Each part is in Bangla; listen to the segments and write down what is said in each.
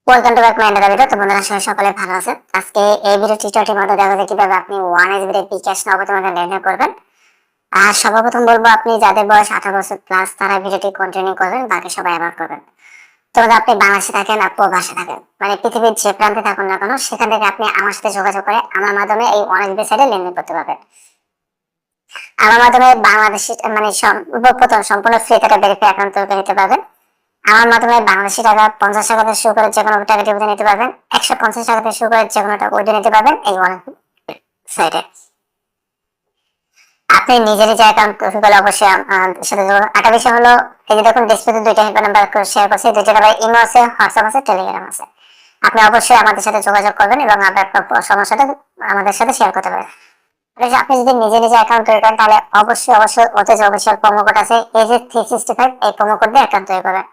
Welcome to back my another video. তো বন্ধুরা সবাই সকলে ভালো আছেন। আজকে এই ভিডিও টিউটোরিয়ালটির মধ্যে দেখাবো কিভাবে আপনি 1 SB বিকাশ নগদ মাধ্যমে লেনদেন করবেন। আর সর্বপ্রথম বলবো, আপনি যাদের বয়স 18 বছর প্লাস তারা ভিডিওটি কন্টিনিউ করবেন, বাকি সবাই অ্যাভয়েড করবেন। তো আপনি বাংলাদেশে থাকেন আর প্রবাসে থাকেন, মানে পৃথিবীর যে প্রান্তে থাকুন না কেন, সেখান থেকে আপনি আমার সাথে যোগাযোগ করে আমার মাধ্যমে এই 1 SB সাইডে লেনদেন করতে পারবেন। আমার মাধ্যমে বাংলাদেশি মানে সর্বপ্রথম সম্পূর্ণ ফ্রিতে ভেরিফাই অ্যাকাউন্ট তৈরি করে নিতে পারবেন। আমার মাধ্যমে বাংলাদেশি টাকা 50 টাকা থেকে শুরু করে যে কোনো টাকা ডিপোজিট নিতে পারবেন, 150 টাকা থেকে শুরু করে যে কোনো টাকা উইথড্র নিতে পারবেন এই সাইটে। আপনি নিজে নিজে অ্যাকাউন্ট তৈরি করলে অবশ্যই সাথে যোগাযোগ। একটা বিষয় হলো, এই যে দেখুন ডিসপ্লেতে দুইটা হেল্পলাইন নাম্বার শেয়ার করছি, দুইটা নাম্বার ইমো আছে, হোয়াটসঅ্যাপ আছে, টেলিগ্রাম আছে। আপনি অবশ্যই আমাদের সাথে যোগাযোগ করবেন এবং আপনার সমস্যাটা আমাদের সাথে শেয়ার করতে পারেন। আপনি যদি নিজে নিজে অ্যাকাউন্ট তৈরি করেন তাহলে অবশ্যই ওতে যে অফিসিয়াল প্রোমো কোড আছে AZ365, এই প্রোমো কোড দিয়ে অ্যাকাউন্ট তৈরি করবেন।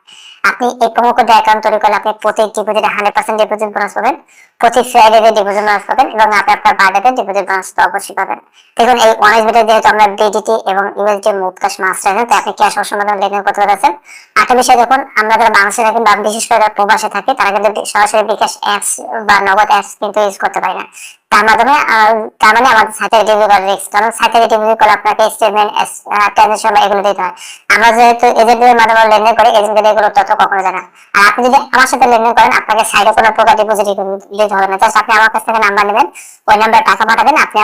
আপনি এই প্রোমো কোড দিয়ে অ্যাকাউন্ট তৈরি করলে আপনি প্রতি ডিপোজিটে 100% ডিপোজিট বোনাস পাবেন, প্রতি ফ্রাইডেতে ডিপোজিট বোনাস পাবেন এবং আপনি আপনার বার্থডেতে ডিপোজিট বোনাস তো অবশ্যই পাবেন। দেখুন এই 1 SB যেহেতু আমরা BDT এবং USD মুভ ক্যাশ মাস্টার আছে, তাই আপনি ক্যাশ অপশন মাধ্যমে লেনদেন করতে পারছেন। একটা বিষয় দেখুন, আমরা যারা বাংলাদেশে থাকি বা বিশেষ করে যারা প্রবাসে থাকে তারা কিন্তু সরাসরি বিকাশ অ্যাপস বা নগদ অ্যাপস কিন্তু ইউজ করতে পারে না। তার মাধ্যমে আমাদের সাইটে ডিপোজিট করার রিস্ক, কারণ সাইটে ডিপোজিট করলে আপনাকে স্টেটমেন্ট ট্রানজাকশন এগুলো দিতে হয়। আমরা যেহেতু এজেন্টের মাধ্যমে লেনদেন করি, এজেন্টের এগুলো তথ্য কখনো জানা। আর আপনি যদি আমার সাথে লেনদেন করেন, আপনাকে সাইডে কোনো প্রকার ডিপোজিট দিতে হবে না। জাস্ট আপনি আমার কাছ থেকে নাম্বার নেবেন, ওই নাম্বারে টাকা পাঠাবেন, আপনি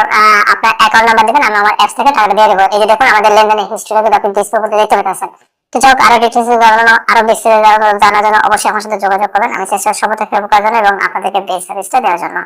আপনার অ্যাকাউন্ট নাম্বার দেবেন, আমি আমার অ্যাপস থেকে টাকা দিয়ে দেবো। এই যে দেখুন আমাদের লেনদেনের হিস্ট্রি কিন্তু আপনি ডিসপ্লে দেখতে পাচ্ছেন। তো যাই হোক, আরো ডিটেলস জানানো, আরো বেশি জানার জন্য অবশ্যই আমার সাথে যোগাযোগ করবেন। আমি চেষ্টা করবো সর্বদা হেল্প করার জন্য এবং আপনাদেরকে বেস্ট সার্ভিসটা দেওয়ার জন্য।